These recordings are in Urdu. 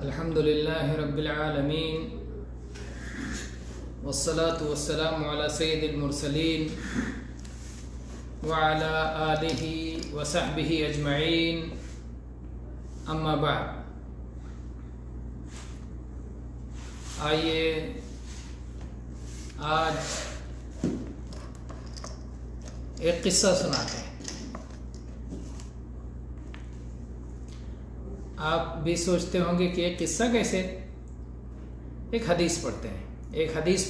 الحمد لله رب العالمين والصلاة والسلام على سيد المرسلين وعلى آله وصحبه أجمعين أما بعد. آئیے آج ایک قصہ سناتے ہیں. آپ بھی سوچتے ہوں گے کہ ایک قصہ کیسے؟ ایک حدیث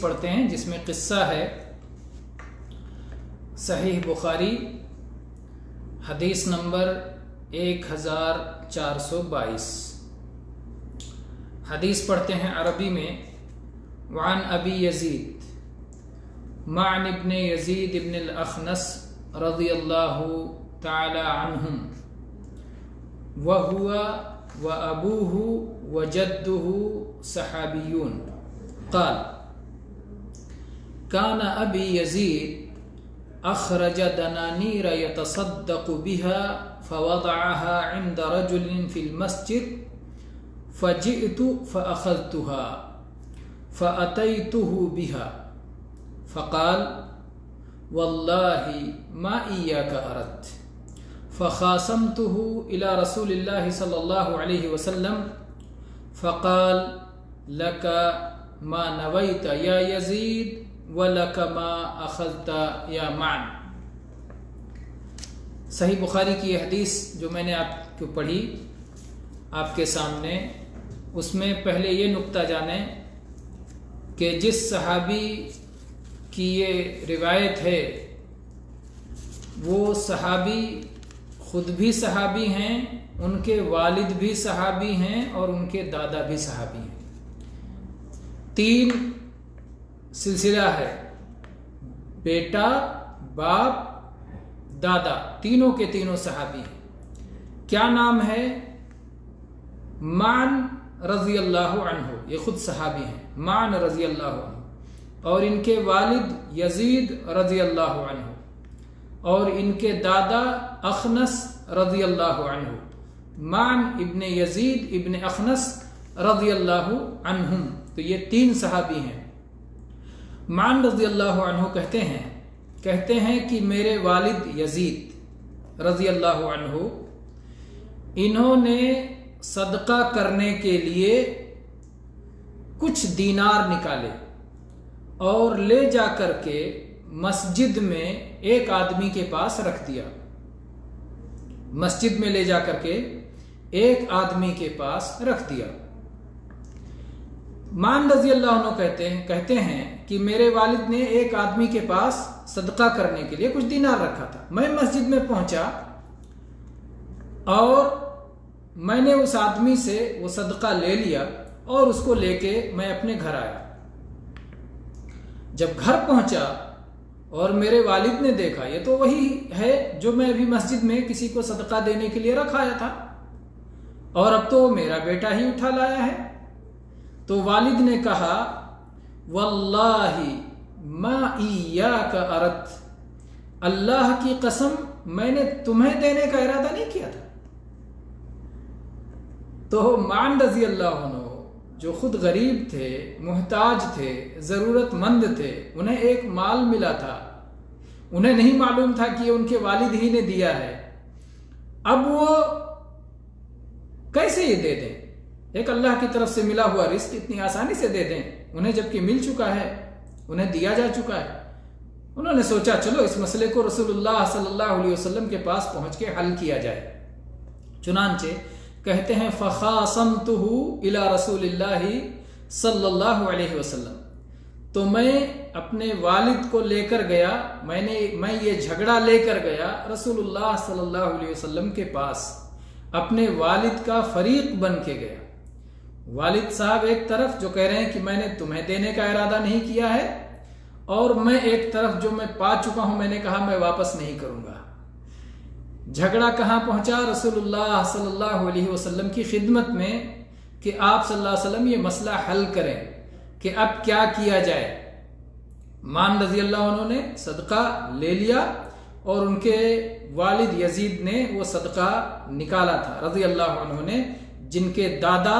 پڑھتے ہیں جس میں قصہ ہے. صحیح بخاری حدیث نمبر 1422. حدیث پڑھتے ہیں عربی میں. وعن ابی یزید معن ابن یزید ابن الاخنس رضی اللہ تعالی عنہم وهو وأبوه وجده صحابيون قال كان أبي يزيد أخرج دنانير يتصدق بها فوضعها عند رجل في المسجد فجئت فأخذتها فأتيته بها فقال والله ما إياك أردت فخاصمته إلى رسول الله صلى الله عليه وسلم فقال لك ما نويت يا يزيد ولك ما أخذت يا معن. صحیح بخاری کی یہ حدیث جو میں نے آپ کو پڑھی آپ کے سامنے، اس میں پہلے یہ نکتہ جانیں کہ جس صحابی کی یہ روایت ہے وہ صحابی خود بھی صحابی ہیں، ان کے والد بھی صحابی ہیں اور ان کے دادا بھی صحابی ہیں. 3 سلسلہ ہے: بیٹا، باپ، دادا، تینوں کے تینوں صحابی ہیں. کیا نام ہے؟ معن رضی اللہ عنہ، یہ خود صحابی ہیں. معن رضی اللہ عنہ. اور ان کے والد یزید رضی اللہ عنہ اور ان کے دادا اخنس رضی اللہ عنہ. معن ابن یزید ابن اخنس رضی اللہ عنہم. تو یہ 3 صحابی ہیں. معن رضی اللہ عنہ کہتے ہیں کہ میرے والد یزید رضی اللہ عنہ انہوں نے صدقہ کرنے کے لیے کچھ دینار نکالے اور لے جا کر کے مسجد میں ایک آدمی کے پاس رکھ دیا. مسجد میں لے جا کر کے ایک آدمی کے پاس رکھ دیا. معن رضی اللہ عنہ کہتے ہیں کہ میرے والد نے ایک آدمی کے پاس صدقہ کرنے کے لیے کچھ دینار رکھا تھا. میں مسجد میں پہنچا اور میں نے اس آدمی سے وہ صدقہ لے لیا اور اس کو لے کے میں اپنے گھر آیا. جب گھر پہنچا اور میرے والد نے دیکھا یہ تو وہی ہے جو میں ابھی مسجد میں کسی کو صدقہ دینے کے لیے رکھایا تھا اور اب تو میرا بیٹا ہی اٹھا لایا ہے. تو والد نے کہا واللہ ما ایاک اردت، اللہ کی قسم میں نے تمہیں دینے کا ارادہ نہیں کیا تھا. تو معن رضی اللہ عنہ جو خود غریب تھے، محتاج تھے، ضرورت مند تھے، انہیں ایک مال ملا تھا، انہیں نہیں معلوم تھا کہ ان کے والد ہی نے دیا ہے. اب وہ کیسے یہ دے دیں؟ ایک اللہ کی طرف سے ملا ہوا رزق اتنی آسانی سے دے دیں؟ انہیں جبکہ مل چکا ہے، انہیں دیا جا چکا ہے. انہوں نے سوچا چلو اس مسئلے کو رسول اللہ صلی اللہ علیہ وسلم کے پاس پہنچ کے حل کیا جائے. چنانچہ کہتے ہیں فخاصمتہ الی رسول اللہ صلی اللہ علیہ وسلم. تو میں اپنے والد کو لے کر گیا، میں یہ جھگڑا لے کر گیا رسول اللہ صلی اللہ علیہ وسلم کے پاس، اپنے والد کا فریق بن کے گیا. والد صاحب ایک طرف جو کہہ رہے ہیں کہ میں نے تمہیں دینے کا ارادہ نہیں کیا ہے، اور میں ایک طرف جو میں پا چکا ہوں میں نے کہا میں واپس نہیں کروں گا. جھگڑا کہاں پہنچا؟ رسول اللہ صلی اللہ علیہ وسلم کی خدمت میں کہ آپ صلی اللہ علیہ وسلم یہ مسئلہ حل کریں کہ اب کیا کیا جائے. معن رضی اللہ عنہ نے صدقہ لے لیا اور ان کے والد یزید نے وہ صدقہ نکالا تھا رضی اللہ عنہ نے، جن کے دادا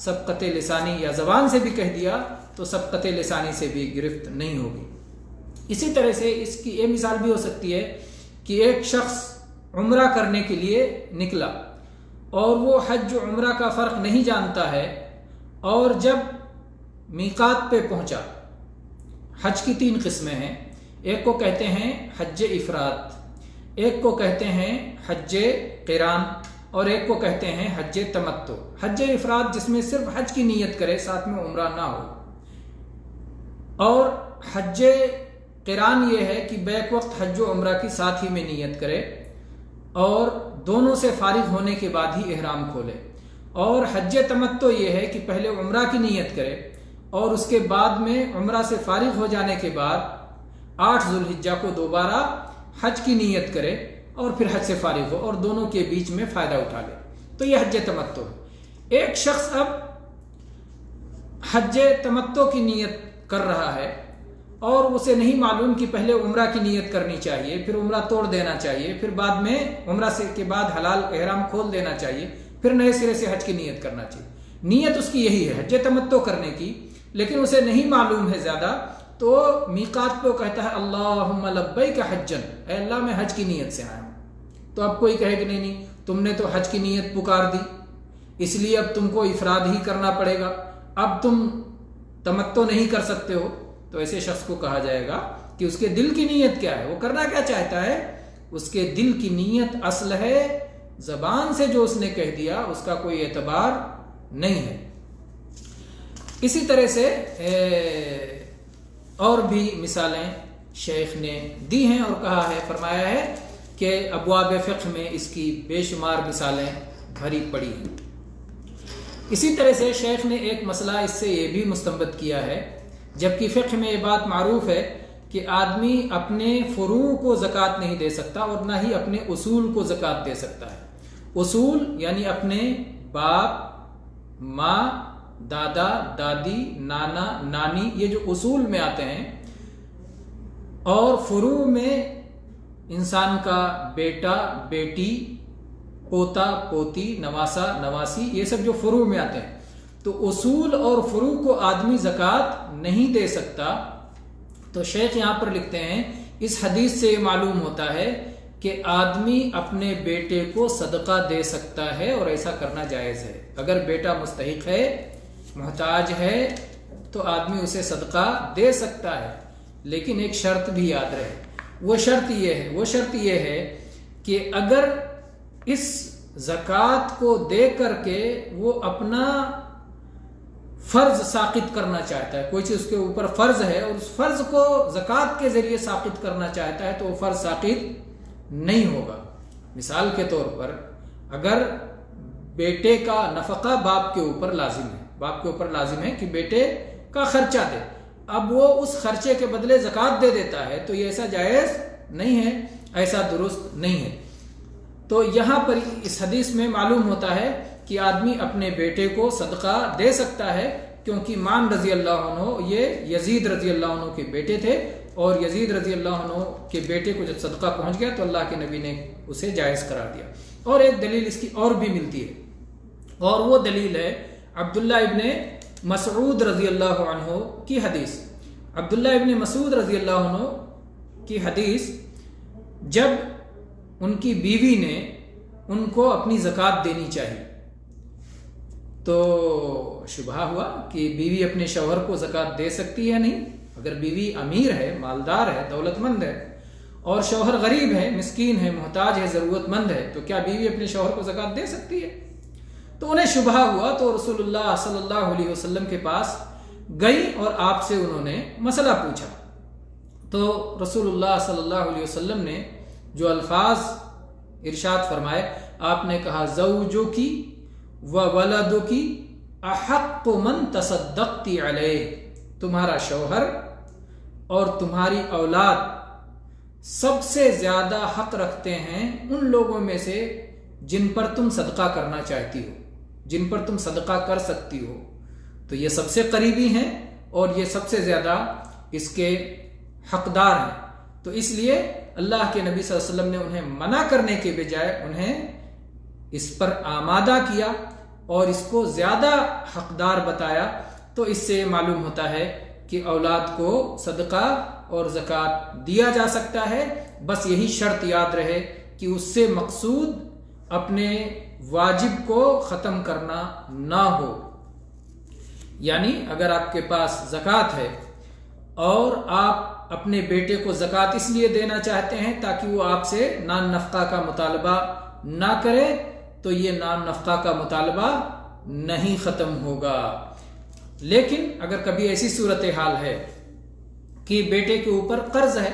سبقت لسانی یا زبان سے بھی کہہ دیا تو سبقت لسانی سے بھی گرفت نہیں ہوگی۔ اسی طرح سے اس کی یہ مثال بھی ہو سکتی ہے کہ ایک شخص عمرہ کرنے کے لیے نکلا اور وہ حج و عمرہ کا فرق نہیں جانتا ہے، اور جب میقات پہ پہنچا، حج کی 3 قسمیں ہیں، ایک کو کہتے ہیں حج افراد، ایک کو کہتے ہیں حج قران، اور ایک کو کہتے ہیں حج تمتع۔ حج افراد جس میں صرف حج کی نیت کرے، ساتھ میں عمرہ نہ ہو، اور حج قران یہ ہے کہ بیک وقت حج و عمرہ کی ساتھ ہی میں نیت کرے اور دونوں سے فارغ ہونے کے بعد ہی احرام کھولے، اور حج تمتع یہ ہے کہ پہلے عمرہ کی نیت کرے اور اس کے بعد میں عمرہ سے فارغ ہو جانے کے بعد 8 ذو الحجہ کو دوبارہ حج کی نیت کرے اور پھر حج سے فارغ ہو اور دونوں کے بیچ میں فائدہ اٹھا لے، تو یہ حج تمتع ہے۔ ایک شخص اب حج تمتع کی نیت کر رہا ہے اور اسے نہیں معلوم کہ پہلے عمرہ کی نیت کرنی چاہیے، پھر عمرہ توڑ دینا چاہیے، پھر بعد میں عمرہ سے کے بعد حلال احرام کھول دینا چاہیے، پھر نئے سرے سے حج کی نیت کرنا چاہیے۔ نیت اس کی یہی ہے حج تمتع کرنے کی، لیکن اسے نہیں معلوم ہے زیادہ، تو میقات پہ وہ کہتا ہے اللہم لبیک حجن، اے اللہ میں حج کی نیت سے آیا ہوں۔ تو اب کوئی کہے کہ نہیں تم نے تو حج کی نیت پکار دی، اس لیے اب تم کو افراد ہی کرنا پڑے گا، اب تم تمتع نہیں کر سکتے ہو، تو ایسے شخص کو کہا جائے گا کہ اس کے دل کی نیت کیا ہے، وہ کرنا کیا چاہتا ہے، اس کے دل کی نیت اصل ہے، زبان سے جو اس نے کہہ دیا اس کا کوئی اعتبار نہیں ہے۔ اسی طرح سے اور بھی مثالیں شیخ نے دی ہیں اور کہا ہے، فرمایا ہے کہ ابواب فقہ میں اس کی بے شمار مثالیں بھری پڑی ہیں۔ اسی طرح سے شیخ نے ایک مسئلہ اس سے یہ بھی مستنبط کیا ہے، جبکہ فقہ میں یہ بات معروف ہے کہ آدمی اپنے فروع کو زکوٰۃ نہیں دے سکتا اور نہ ہی اپنے اصول کو زکوٰۃ دے سکتا ہے۔ اصول یعنی اپنے باپ، ماں، دادا، دادی، نانا، نانی، یہ جو اصول میں آتے ہیں، اور فروع میں انسان کا بیٹا، بیٹی، پوتا، پوتی، نواسا، نواسی، یہ سب جو فروع میں آتے ہیں، تو اصول اور فروع کو آدمی زکوٰۃ نہیں دے سکتا۔ تو شیخ یہاں پر لکھتے ہیں اس حدیث سے یہ معلوم ہوتا ہے کہ آدمی اپنے بیٹے کو صدقہ دے سکتا ہے اور ایسا کرنا جائز ہے۔ اگر بیٹا مستحق ہے، محتاج ہے، تو آدمی اسے صدقہ دے سکتا ہے، لیکن ایک شرط بھی یاد رہے، وہ شرط یہ ہے کہ اگر اس زکوٰۃ کو دے کر کے وہ اپنا فرض ساقط کرنا چاہتا ہے، کوئی چیز اس کے اوپر فرض ہے اور اس فرض کو زکوٰۃ کے ذریعے ساقط کرنا چاہتا ہے، تو وہ فرض ساقط نہیں ہوگا۔ مثال کے طور پر اگر بیٹے کا نفقہ باپ کے اوپر لازم ہے کہ بیٹے کا خرچہ دے، اب وہ اس خرچے کے بدلے زکوٰۃ دے دیتا ہے، تو یہ ایسا جائز نہیں ہے، ایسا درست نہیں ہے۔ تو یہاں پر اس حدیث میں معلوم ہوتا ہے کہ آدمی اپنے بیٹے کو صدقہ دے سکتا ہے، کیونکہ مان رضی اللہ عنہ یہ یزید رضی اللہ عنہ کے بیٹے تھے، اور یزید رضی اللہ عنہ کے بیٹے کو جب صدقہ پہنچ گیا تو اللہ کے نبی نے اسے جائز قرار دیا۔ اور ایک دلیل اس کی اور بھی ملتی ہے، اور وہ دلیل ہے عبداللہ ابن مسعود رضی اللہ عنہ کی حدیث۔ عبداللہ ابن مسعود رضی اللہ عنہ کی حدیث، جب ان کی بیوی نے ان کو اپنی زکوٰۃ دینی چاہیے، تو شبہ ہوا کہ بیوی اپنے شوہر کو زکوٰۃ دے سکتی ہے یا نہیں۔ اگر بیوی امیر ہے، مالدار ہے، دولت مند ہے، اور شوہر غریب ہے، مسکین ہے، محتاج ہے، ضرورت مند ہے، تو کیا بیوی اپنے شوہر کو زکوٰۃ دے سکتی ہے؟ تو انہیں شبہ ہوا، تو رسول اللہ صلی اللہ علیہ وسلم کے پاس گئی اور آپ سے انہوں نے مسئلہ پوچھا۔ تو رسول اللہ صلی اللہ علیہ وسلم نے جو الفاظ ارشاد فرمائے، آپ نے کہا زوجکی وولدکی احق من تصدقتی علیہ، تمہارا شوہر اور تمہاری اولاد سب سے زیادہ حق رکھتے ہیں ان لوگوں میں سے جن پر تم صدقہ کرنا چاہتی ہو، جن پر تم صدقہ کر سکتی ہو، تو یہ سب سے قریبی ہیں اور یہ سب سے زیادہ اس کے حقدار ہیں۔ تو اس لیے اللہ کے نبی صلی اللہ علیہ وسلم نے انہیں منع کرنے کے بجائے انہیں اس پر آمادہ کیا اور اس کو زیادہ حقدار بتایا، تو اس سے معلوم ہوتا ہے کہ اولاد کو صدقہ اور زکوٰۃ دیا جا سکتا ہے، بس یہی شرط یاد رہے کہ اس سے مقصود اپنے واجب کو ختم کرنا نہ ہو۔ یعنی اگر آپ کے پاس زکوٰۃ ہے اور آپ اپنے بیٹے کو زکوٰۃ اس لیے دینا چاہتے ہیں تاکہ وہ آپ سے نان نفقہ کا مطالبہ نہ کرے، تو یہ نان نفقہ کا مطالبہ نہیں ختم ہوگا۔ لیکن اگر کبھی ایسی صورتحال ہے کہ بیٹے کے اوپر قرض ہے،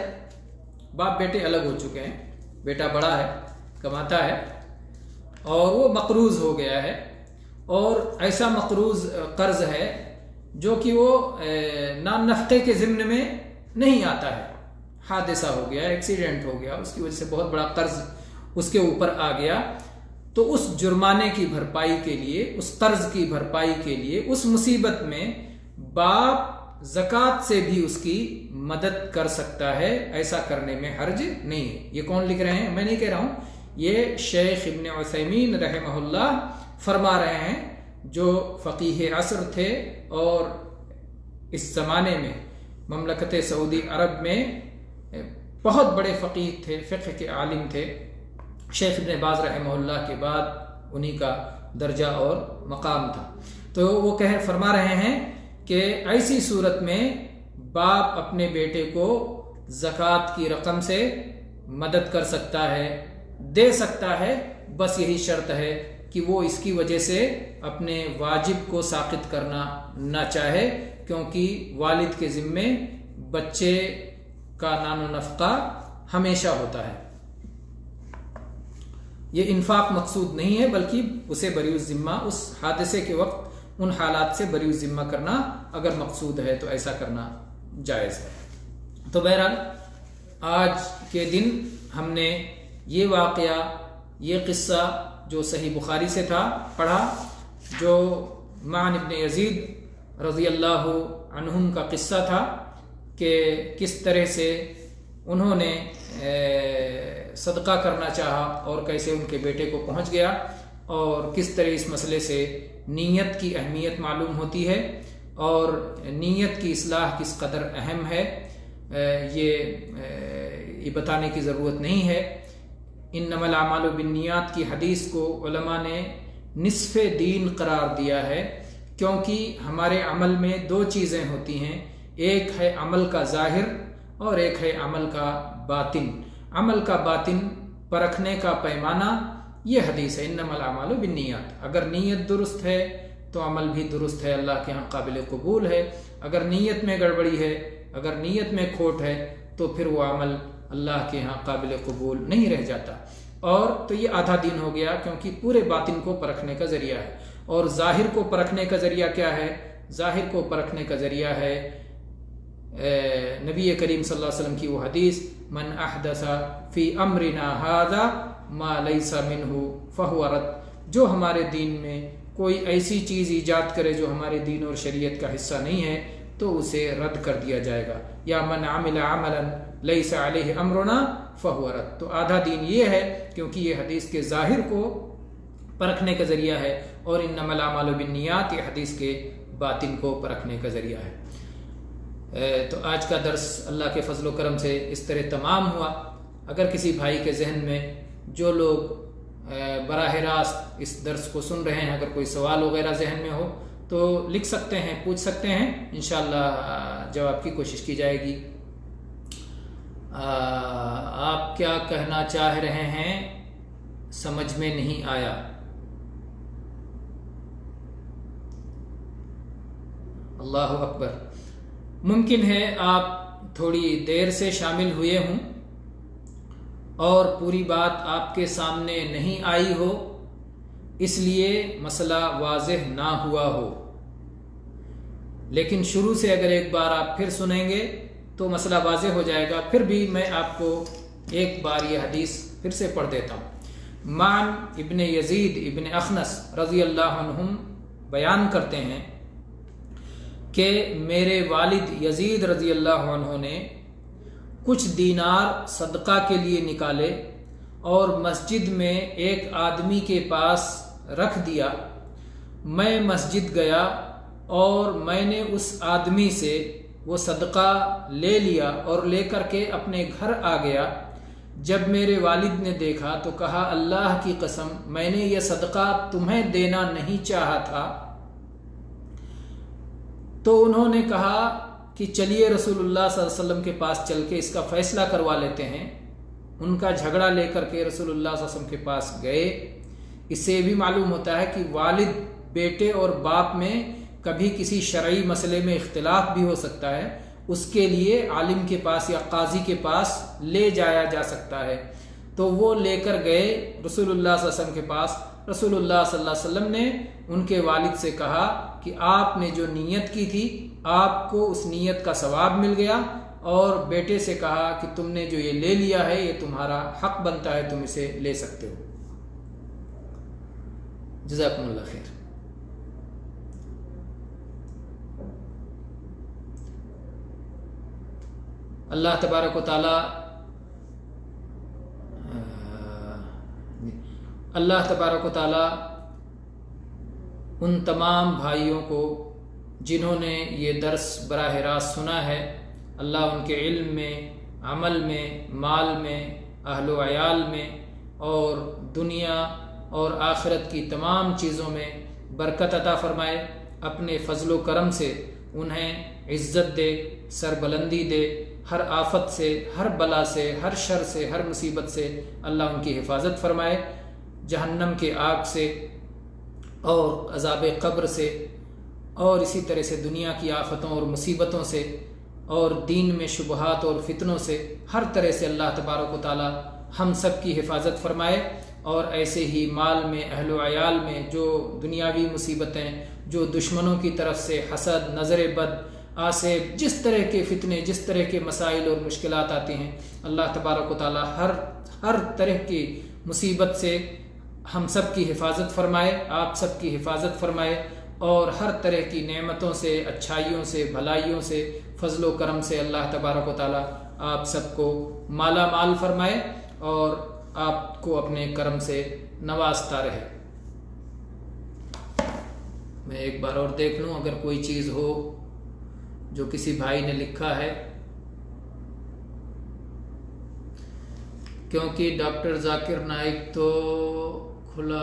باپ بیٹے الگ ہو چکے ہیں، بیٹا بڑا ہے، کماتا ہے، اور وہ مقروض ہو گیا ہے، اور ایسا مقروض قرض ہے جو کہ وہ نان نفقے کے ضمن میں نہیں آتا ہے، حادثہ ہو گیا، ایکسیڈنٹ ہو گیا، اس کی وجہ سے بہت بڑا قرض اس کے اوپر آ گیا، تو اس جرمانے کی بھرپائی کے لیے، اس قرض کی بھرپائی کے لیے، اس مصیبت میں باپ زکوٰۃ سے بھی اس کی مدد کر سکتا ہے۔ ایسا کرنے میں حرج نہیں ہے۔ یہ کون لکھ رہے ہیں؟ میں نہیں کہہ رہا ہوں، یہ شیخ ابن عثیمین رحمہ اللہ فرما رہے ہیں، جو فقیہ عصر تھے اور اس زمانے میں مملکت سعودی عرب میں بہت بڑے فقیہ تھے، فقہ کے عالم تھے۔ شیخ ابن باز رحمہ اللہ کے بعد انہی کا درجہ اور مقام تھا۔ تو وہ فرما رہے ہیں کہ ایسی صورت میں باپ اپنے بیٹے کو زکوٰۃ کی رقم سے مدد کر سکتا ہے، دے سکتا ہے، بس یہی شرط ہے کہ وہ اس کی وجہ سے اپنے واجب کو ساقط کرنا نہ چاہے، کیونکہ والد کے ذمے بچے کا نان و نفقہ ہمیشہ ہوتا ہے۔ یہ انفاق مقصود نہیں ہے، بلکہ اسے بری الذمہ، اس حادثے کے وقت ان حالات سے بری الذمہ کرنا اگر مقصود ہے تو ایسا کرنا جائز ہے۔ تو بہرحال آج کے دن ہم نے یہ واقعہ، یہ قصہ جو صحیح بخاری سے تھا پڑھا، جو معن ابن یزید رضی اللہ عنہم کا قصہ تھا کہ کس طرح سے انہوں نے صدقہ کرنا چاہا اور کیسے ان کے بیٹے کو پہنچ گیا، اور کس طرح اس مسئلے سے نیت کی اہمیت معلوم ہوتی ہے اور نیت کی اصلاح کس قدر اہم ہے، یہ بتانے کی ضرورت نہیں ہے۔ انما الاعمال بالنیات کی حدیث کو علماء نے نصف دین قرار دیا ہے، کیونکہ ہمارے عمل میں دو چیزیں ہوتی ہیں، ایک ہے عمل کا ظاہر اور ایک ہے عمل کا باطن۔ عمل کا باطن پرکھنے کا پیمانہ یہ حدیث ہے، انما الاعمال بالنیات۔ اگر نیت درست ہے تو عمل بھی درست ہے، اللہ کے ہاں قابل قبول ہے۔ اگر نیت میں گڑبڑی ہے، اگر نیت میں کھوٹ ہے، تو پھر وہ عمل اللہ کے ہاں قابل قبول نہیں رہ جاتا۔ اور تو یہ آدھا دین ہو گیا، کیونکہ پورے باطن کو پرکھنے کا ذریعہ ہے۔ اور ظاہر کو پرکھنے کا ذریعہ کیا ہے؟ ظاہر کو پرکھنے کا ذریعہ ہے نبی کریم صلی اللہ علیہ وسلم کی وہ حدیث، من احدث فی امرنا ھذا ما لیس منہ فہو رد۔ جو ہمارے دین میں کوئی ایسی چیز ایجاد کرے جو ہمارے دین اور شریعت کا حصہ نہیں ہے تو اسے رد کر دیا جائے گا۔ یا من عمل عملا لیس علیہ امرنا فہو رد۔ تو آدھا دین یہ ہے، کیونکہ یہ حدیث کے ظاہر کو پرکھنے کا ذریعہ ہے، اور انما الاعمال بالنیات یہ حدیث کے باطن کو پرکھنے کا ذریعہ ہے۔ تو آج کا درس اللہ کے فضل و کرم سے اس طرح تمام ہوا۔ اگر کسی بھائی کے ذہن میں، جو لوگ براہ راست اس درس کو سن رہے ہیں، اگر کوئی سوال وغیرہ ذہن میں ہو تو لکھ سکتے ہیں، پوچھ سکتے ہیں، انشاءاللہ جواب کی کوشش کی جائے گی۔ آپ کیا کہنا چاہ رہے ہیں سمجھ میں نہیں آیا؟ اللہ اکبر۔ ممکن ہے آپ تھوڑی دیر سے شامل ہوئے ہوں اور پوری بات آپ کے سامنے نہیں آئی ہو، اس لیے مسئلہ واضح نہ ہوا ہو، لیکن شروع سے اگر ایک بار آپ پھر سنیں گے تو مسئلہ واضح ہو جائے گا۔ پھر بھی میں آپ کو ایک بار یہ حدیث پھر سے پڑھ دیتا ہوں۔ معن ابن یزید ابن اخنس رضی اللہ عنہم بیان کرتے ہیں کہ میرے والد یزید رضی اللہ عنہ نے کچھ دینار صدقہ کے لیے نکالے اور مسجد میں ایک آدمی کے پاس رکھ دیا، میں مسجد گیا اور میں نے اس آدمی سے وہ صدقہ لے لیا اور لے کر کے اپنے گھر آ گیا۔ جب میرے والد نے دیکھا تو کہا اللہ کی قسم میں نے یہ صدقہ تمہیں دینا نہیں چاہا تھا۔ تو انہوں نے کہا کہ چلیے رسول اللہ صلی اللہ علیہ وسلم کے پاس چل کے اس کا فیصلہ کروا لیتے ہیں۔ ان کا جھگڑا لے کر کے رسول اللہ صلی اللہ علیہ وسلم کے پاس گئے۔ اس سے یہ بھی معلوم ہوتا ہے کہ والد بیٹے اور باپ میں کبھی کسی شرعی مسئلے میں اختلاف بھی ہو سکتا ہے، اس کے لیے عالم کے پاس یا قاضی کے پاس لے جایا جا سکتا ہے۔ تو وہ لے کر گئے رسول اللہ صلی اللہ علیہ وسلم کے پاس۔ رسول اللہ صلی اللہ علیہ وسلم نے ان کے والد سے کہا کہ آپ نے جو نیت کی تھی آپ کو اس نیت کا ثواب مل گیا، اور بیٹے سے کہا کہ تم نے جو یہ لے لیا ہے یہ تمہارا حق بنتا ہے، تم اسے لے سکتے ہو۔ جزاکم اللہ خیر۔ اللہ تبارک و تعالی ان تمام بھائیوں کو جنہوں نے یہ درس براہ راست سنا ہے، اللہ ان کے علم میں، عمل میں، مال میں، اہل و عیال میں اور دنیا اور آخرت کی تمام چیزوں میں برکت عطا فرمائے، اپنے فضل و کرم سے انہیں عزت دے، سربلندی دے، ہر آفت سے، ہر بلا سے، ہر شر سے، ہر مصیبت سے اللہ ان کی حفاظت فرمائے، جہنم کے آگ سے اور عذاب قبر سے اور اسی طرح سے دنیا کی آفتوں اور مصیبتوں سے اور دین میں شبہات اور فتنوں سے، ہر طرح سے اللہ تبارک و تعالی ہم سب کی حفاظت فرمائے۔ اور ایسے ہی مال میں، اہل و عیال میں جو دنیاوی مصیبتیں، جو دشمنوں کی طرف سے حسد، نظر بد، آسیب، جس طرح کے فتنے، جس طرح کے مسائل اور مشکلات آتی ہیں، اللہ تبارک و تعالی ہر طرح کی مصیبت سے ہم سب کی حفاظت فرمائے، آپ سب کی حفاظت فرمائے، اور ہر طرح کی نعمتوں سے، اچھائیوں سے، بھلائیوں سے، فضل و کرم سے اللہ تبارک و تعالی آپ سب کو مالا مال فرمائے اور آپ کو اپنے کرم سے نوازتا رہے۔ میں ایک بار اور دیکھ لوں اگر کوئی چیز ہو جو کسی بھائی نے لکھا ہے، کیونکہ ڈاکٹر ذاکر نائک تو کھلا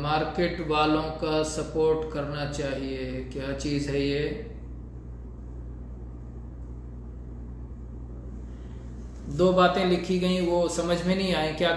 مارکیٹ والوں کا سپورٹ کرنا چاہیے، کیا چیز ہے یہ؟ دو باتیں لکھی گئیں، وہ سمجھ میں نہیں آئیں، کیا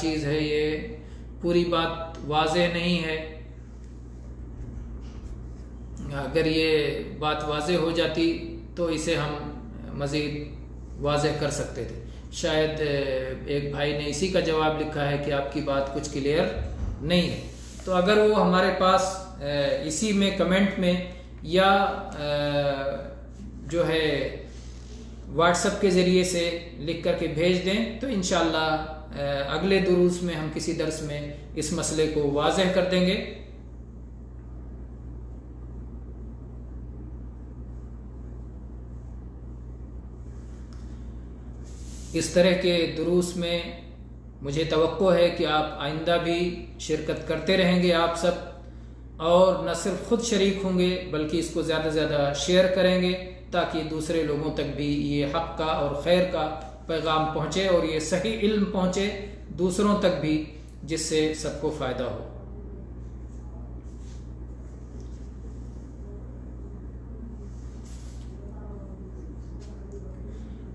چیز ہے یہ؟ پوری بات واضح نہیں ہے۔ اگر یہ بات واضح ہو جاتی تو اسے ہم مزید واضح کر سکتے تھے۔ شاید ایک بھائی نے اسی کا جواب لکھا ہے کہ آپ کی بات کچھ کلیئر نہیں ہے، تو اگر وہ ہمارے پاس اسی میں کمنٹ میں یا جو ہے واٹس ایپ کے ذریعے سے لکھ کر کے بھیج دیں تو انشاءاللہ اگلے دروس میں ہم کسی درس میں اس مسئلے کو واضح کر دیں گے۔ اس طرح کے دروس میں مجھے توقع ہے کہ آپ آئندہ بھی شرکت کرتے رہیں گے، آپ سب، اور نہ صرف خود شریک ہوں گے بلکہ اس کو زیادہ سے زیادہ شیئر کریں گے تاکہ دوسرے لوگوں تک بھی یہ حق کا اور خیر کا پیغام پہنچے اور یہ صحیح علم پہنچے دوسروں تک بھی، جس سے سب کو فائدہ ہو۔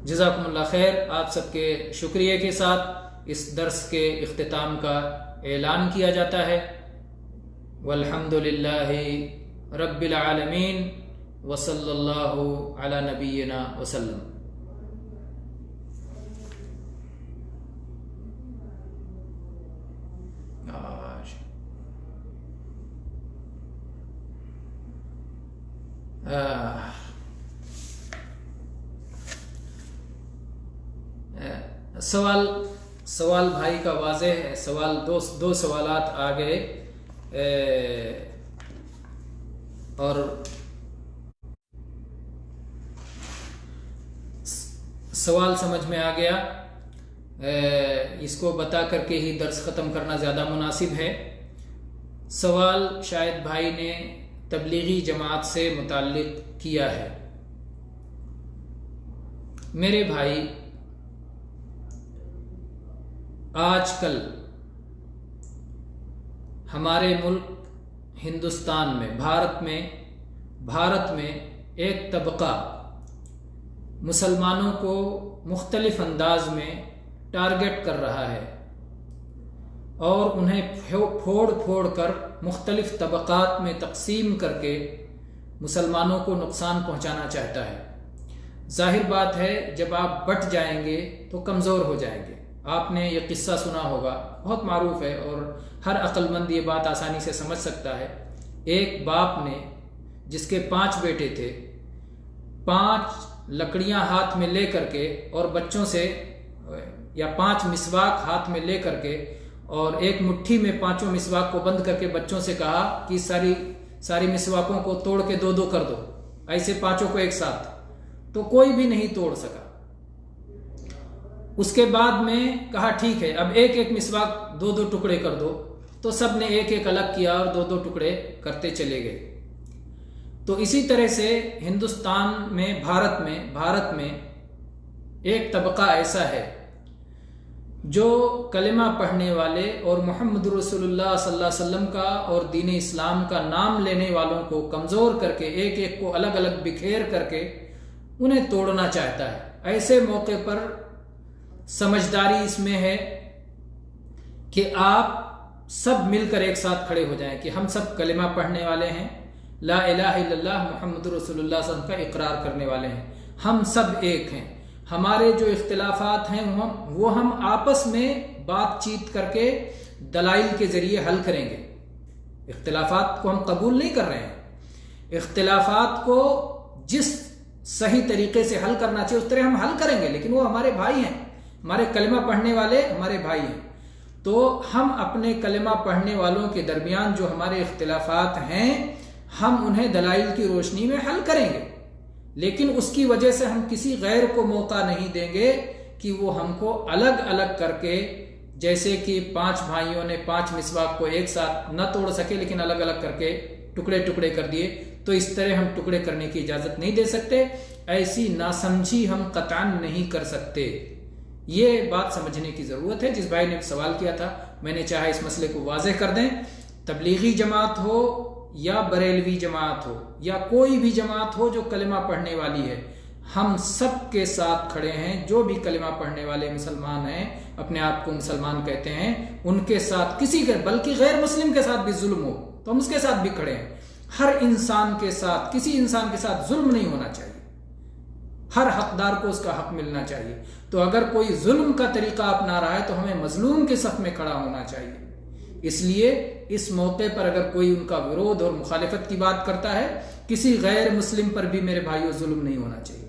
جزاکم اللہ خیر۔ آپ سب کے شکریہ کے ساتھ اس درس کے اختتام کا اعلان کیا جاتا ہے۔ والحمد للہ رب العالمین وصلی اللہ علی نبینا وسلم۔ سوال بھائی کا واضح ہے، سوال دو سوالات آ گئے، اور سوال سمجھ میں آ گیا، اس کو بتا کر کے ہی درس ختم کرنا زیادہ مناسب ہے۔ سوال شاید بھائی نے تبلیغی جماعت سے متعلق کیا ہے۔ میرے بھائی، آج کل ہمارے ملک ہندوستان میں، بھارت میں ایک طبقہ مسلمانوں کو مختلف انداز میں ٹارگٹ کر رہا ہے اور انہیں پھوڑ کر مختلف طبقات میں تقسیم کر کے مسلمانوں کو نقصان پہنچانا چاہتا ہے۔ ظاہر بات ہے، جب آپ بٹ جائیں گے تو کمزور ہو جائیں گے۔ آپ نے یہ قصہ سنا ہوگا، بہت معروف ہے اور ہر عقل مند یہ بات آسانی سے سمجھ سکتا ہے۔ ایک باپ نے، جس کے 5 بیٹے تھے، 5 لکڑیاں ہاتھ میں لے کر کے اور بچوں سے، یا 5 مسواک ہاتھ میں لے کر کے اور ایک مٹھی میں 5 مسواک کو بند کر کے بچوں سے کہا کہ ساری مسواکوں کو توڑ کے 2 کر دو، ایسے 5 کو ایک ساتھ، تو کوئی بھی نہیں توڑ سکا۔ اس کے بعد میں کہا ٹھیک ہے، اب ایک مسواک 2 ٹکڑے کر دو، تو سب نے ایک الگ کیا اور 2 ٹکڑے کرتے چلے گئے۔ تو اسی طرح سے ہندوستان میں، بھارت میں ایک طبقہ ایسا ہے جو کلمہ پڑھنے والے اور محمد رسول اللہ صلی اللہ علیہ وسلم کا اور دین اسلام کا نام لینے والوں کو کمزور کر کے، ایک کو الگ الگ بکھیر کر کے انہیں توڑنا چاہتا ہے۔ ایسے موقع پر سمجھداری اس میں ہے کہ آپ سب مل کر ایک ساتھ کھڑے ہو جائیں کہ ہم سب کلمہ پڑھنے والے ہیں، لا الہ الا اللہ محمد رسول اللہ صلی اللہ علیہ وسلم کا اقرار کرنے والے ہیں، ہم سب ایک ہیں۔ ہمارے جو اختلافات ہیں وہ ہم آپس میں بات چیت کر کے دلائل کے ذریعے حل کریں گے۔ اختلافات کو ہم قبول نہیں کر رہے ہیں، اختلافات کو جس صحیح طریقے سے حل کرنا چاہیے اس طرح ہم حل کریں گے، لیکن وہ ہمارے بھائی ہیں، ہمارے کلمہ پڑھنے والے ہمارے بھائی ہیں۔ تو ہم اپنے کلمہ پڑھنے والوں کے درمیان جو ہمارے اختلافات ہیں، ہم انہیں دلائل کی روشنی میں حل کریں گے، لیکن اس کی وجہ سے ہم کسی غیر کو موقع نہیں دیں گے کہ وہ ہم کو الگ الگ کر کے، جیسے کہ 5 بھائیوں نے 5 مسواک کو ایک ساتھ نہ توڑ سکے لیکن الگ الگ کر کے ٹکڑے کر دیے، تو اس طرح ہم ٹکڑے کرنے کی اجازت نہیں دے سکتے۔ ایسی ناسمجھی ہم قطعاً نہیں کر سکتے۔ یہ بات سمجھنے کی ضرورت ہے۔ جس بھائی نے سوال کیا تھا، میں نے چاہا اس مسئلے کو واضح کر دیں۔ تبلیغی جماعت ہو یا بریلوی جماعت ہو یا کوئی بھی جماعت ہو جو کلمہ پڑھنے والی ہے، ہم سب کے ساتھ کھڑے ہیں۔ جو بھی کلمہ پڑھنے والے مسلمان ہیں، اپنے آپ کو مسلمان کہتے ہیں، ان کے ساتھ بلکہ غیر مسلم کے ساتھ بھی ظلم ہو تو ہم اس کے ساتھ بھی کھڑے ہیں۔ ہر انسان کے ساتھ، کسی انسان کے ساتھ ظلم نہیں ہونا چاہیے، ہر حقدار کو اس کا حق ملنا چاہیے۔ تو اگر کوئی ظلم کا طریقہ اپنا رہا ہے تو ہمیں مظلوم کے صف میں کھڑا ہونا چاہیے۔ اس لیے اس موقع پر اگر کوئی ان کا ورود اور مخالفت کی بات کرتا ہے، کسی غیر مسلم پر بھی میرے بھائیوں ظلم نہیں ہونا چاہیے۔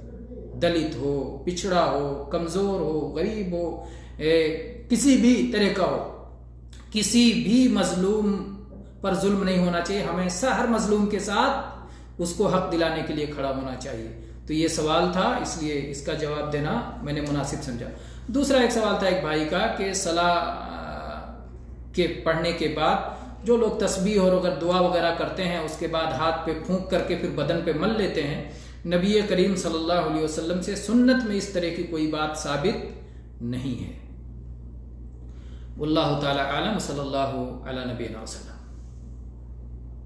دلت ہو، پچھڑا ہو، کمزور ہو، غریب ہو، کسی بھی طرح کا ہو، کسی بھی مظلوم پر ظلم نہیں ہونا چاہیے۔ ہمیشہ ہر مظلوم کے ساتھ اس کو حق دلانے کے لیے کھڑا ہونا چاہیے۔ تو یہ سوال تھا، اس لیے اس کا جواب دینا میں نے مناسب سمجھا۔ دوسرا ایک سوال تھا ایک بھائی کا کہ صلاح کے پڑھنے کے بعد جو لوگ تسبیح اور اگر دعا وغیرہ کرتے ہیں، اس کے بعد ہاتھ پہ پھونک کر کے پھر بدن پہ مل لیتے ہیں، نبی کریم صلی اللہ علیہ وسلم سے سنت میں اس طرح کی کوئی بات ثابت نہیں ہے۔ واللہ تعالی عالم، صلی اللہ علی نبینا وسلم۔